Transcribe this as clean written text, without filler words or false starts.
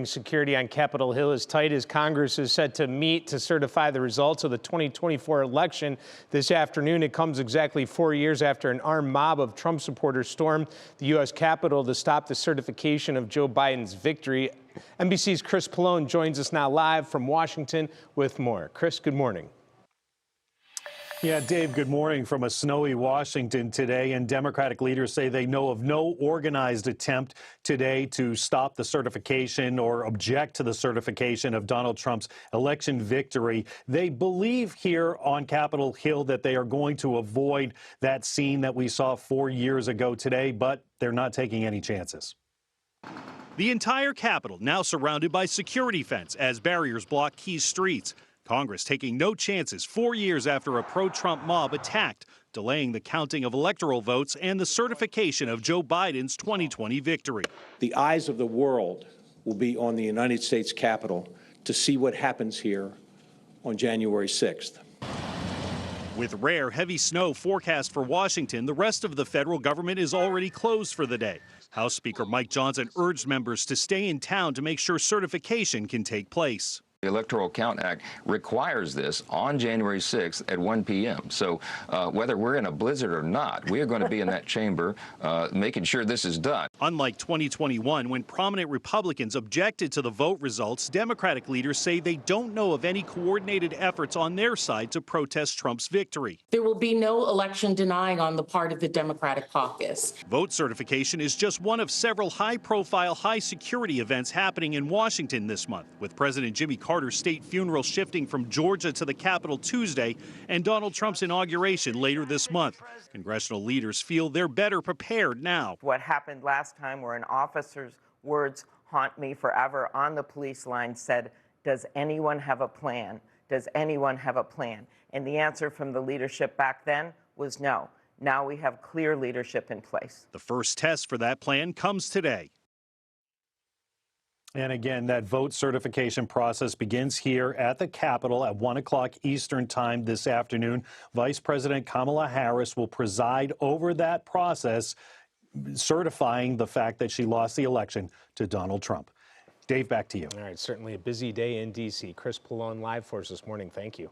Security on Capitol Hill is tight as Congress is set to meet to certify the results of the 2024 election this afternoon. It comes exactly 4 years after an armed mob of Trump supporters stormed the U.S. Capitol to stop the certification of Joe Biden's victory. NBC's Chris Pallone joins us now live from Washington with more. Chris, good morning. Yeah, Dave, good morning from a snowy Washington today. And Democratic leaders say they know of no organized attempt today to stop the certification or object to the certification of Donald Trump's election victory. They believe here on Capitol Hill that they are going to avoid that scene that we saw 4 years ago today, but they're not taking any chances. The entire Capitol now surrounded by security fence as barriers block key streets. Congress taking no chances 4 years after a pro-Trump mob attacked, delaying the counting of electoral votes and the certification of Joe Biden's 2020 victory. The eyes of the world will be on the United States Capitol to see what happens here on January 6th. With rare heavy snow forecast for Washington, the rest of the federal government is already closed for the day. House Speaker Mike Johnson urged members to stay in town to make sure certification can take place. The Electoral Count Act requires this on January 6th at 1 p.m. So whether we're in a blizzard or not, we are going to be in that chamber making sure this is done. Unlike 2021, when prominent Republicans objected to the vote results, Democratic leaders say they don't know of any coordinated efforts on their side to protest Trump's victory. There will be no election denying on the part of the Democratic caucus. Vote certification is just one of several high-profile, high-security events happening in Washington this month, with President Jimmy Carter's state funeral shifting from Georgia to the Capitol Tuesday and Donald Trump's inauguration later this month. Congressional leaders feel they're better prepared now. What happened last time where an officer's words haunt me forever on the police line said, "Does anyone have a plan? Does anyone have a plan?" And the answer from the leadership back then was no. Now we have clear leadership in place. The first test for that plan comes today. And again, that vote certification process begins here at the Capitol at 1 o'clock Eastern time this afternoon. Vice President Kamala Harris will preside over that process, certifying the fact that she lost the election to Donald Trump. Dave, back to you. All right, certainly a busy day in D.C. Chris Pallone live for us this morning. Thank you.